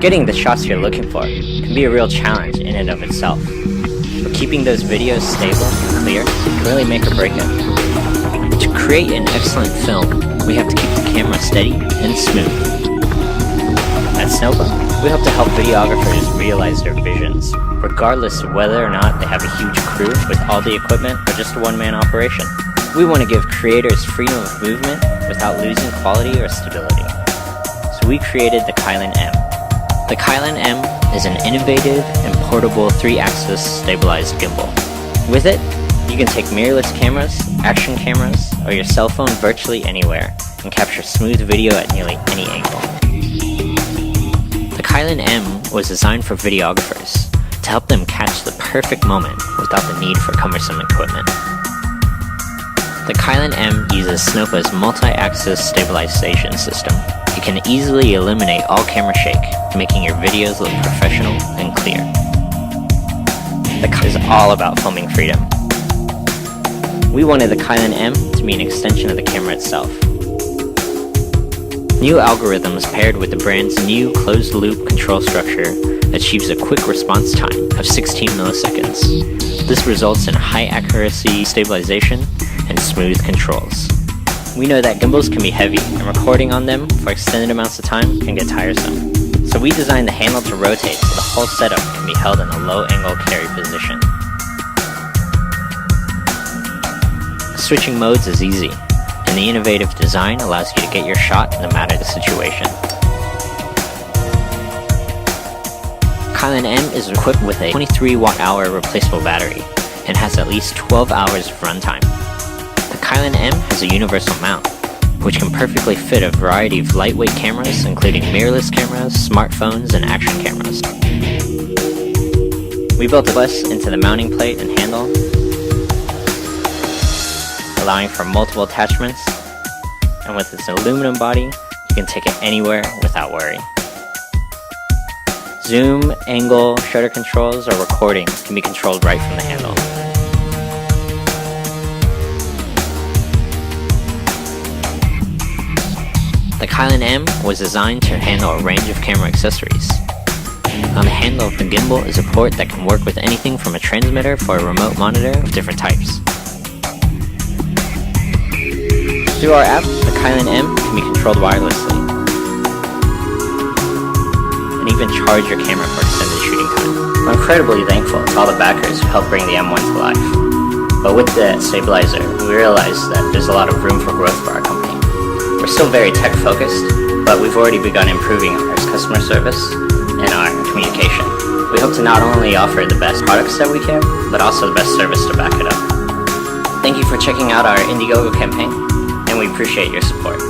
Getting the shots you're looking for can be a real challenge in and of itself, but keeping those videos stable and clear can really make or break it. To create an excellent film, we have to keep the camera steady and smooth. At Snowball, we hope to help videographers realize their visions, regardless of whether or not they have a huge crew with all the equipment or just a one-man operation. We want to give creators freedom of movement without losing quality or stability. So we created the Kylin M. The Kylin M is an innovative and portable 3-axis stabilized gimbal. With it, you can take mirrorless cameras, action cameras, or your cell phone virtually anywhere and capture smooth video at nearly any angle. The Kylin M was designed for videographers to help them catch the perfect moment without the need for cumbersome equipment. The Kylin M uses Snowpa's multi-axis stabilization system. It can easily eliminate all camera shake, making your videos look professional and clear. The Kylin is all about filming freedom. We wanted the Kylin M to be an extension of the camera itself. New algorithms paired with the brand's new closed-loop control structure achieves a quick response time of 16 milliseconds. This results in high accuracy stabilization and smooth controls. We know that gimbals can be heavy, and recording on them for extended amounts of time can get tiresome. So we designed the handle to rotate so the whole setup can be held in a low-angle carry position. Switching modes is easy, and the innovative design allows you to get your shot no matter the situation. Kylin M is equipped with a 23 watt-hour replaceable battery and has at least 12 hours of runtime. The Kylin M has a universal mount, which can perfectly fit a variety of lightweight cameras, including mirrorless cameras, smartphones, and action cameras. We built a bus into the mounting plate and handle, allowing for multiple attachments, and with its aluminum body, you can take it anywhere without worry. Zoom, angle, shutter controls, or recording can be controlled right from the handle. The Kylin M was designed to handle a range of camera accessories. On the handle of the gimbal is a port that can work with anything from a transmitter for a remote monitor of different types. Through our app, the Kylin M can be controlled wirelessly, and even charge your camera for extended shooting time. We're incredibly thankful to all the backers who helped bring the M1 to life. But with the stabilizer, we realized that there's a lot of room for growth for our company. We're still very tech focused, but we've already begun improving our customer service and our communication. We hope to not only offer the best products that we can, but also the best service to back it up. Thank you for checking out our Indiegogo campaign, and we appreciate your support.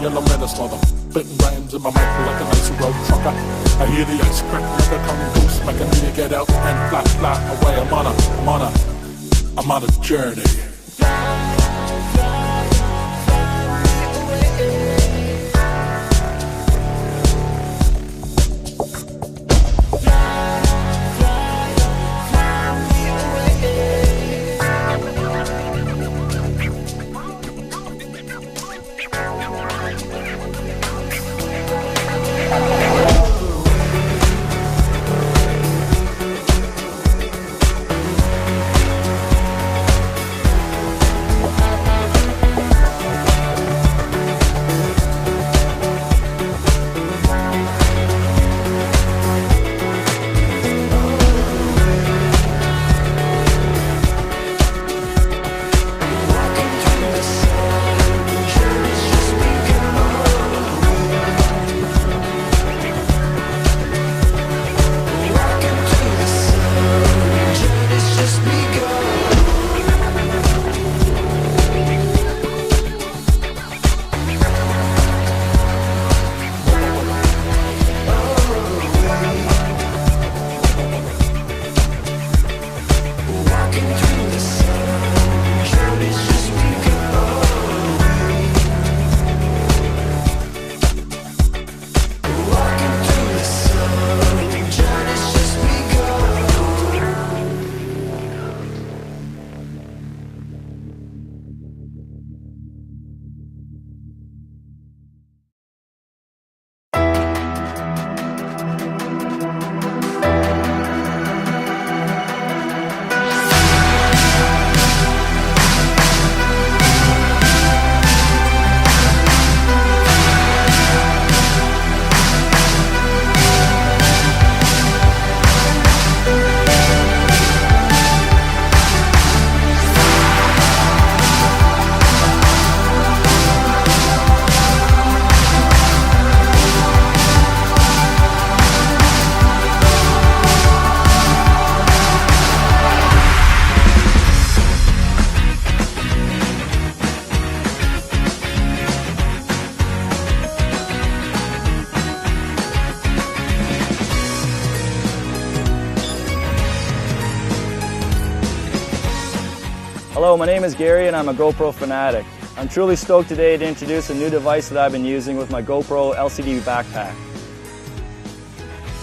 Yellow metal slaughter, spitting rhymes in my mouth like a nice road trucker. I hear the ice crack like a coming goose, making me to get out and fly away. I'm on a journey. Hello, my name is Gary and I'm a GoPro fanatic. I'm truly stoked today to introduce a new device that I've been using with my GoPro LCD backpack.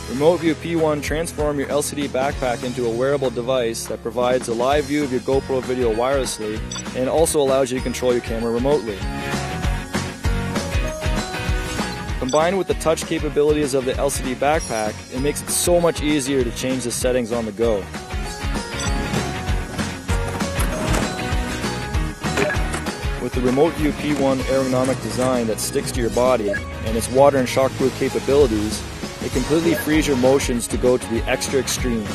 Removu P1 transforms your LCD backpack into a wearable device that provides a live view of your GoPro video wirelessly and also allows you to control your camera remotely. Combined with the touch capabilities of the LCD backpack, it makes it so much easier to change the settings on the go. With the Removu P1 ergonomic design that sticks to your body and its water and shockproof capabilities, it completely frees your motions to go to the extra extreme.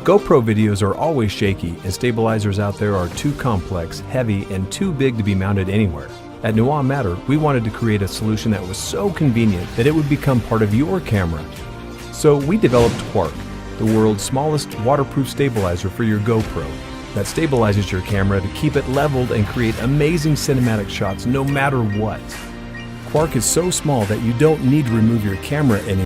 GoPro videos are always shaky, and stabilizers out there are too complex, heavy, and too big to be mounted anywhere. At Noir Matter, we wanted to create a solution that was so convenient that it would become part of your camera. So we developed Quark, the world's smallest waterproof stabilizer for your GoPro, that stabilizes your camera to keep it leveled and create amazing cinematic shots no matter what. Quark is so small that you don't need to remove your camera anymore.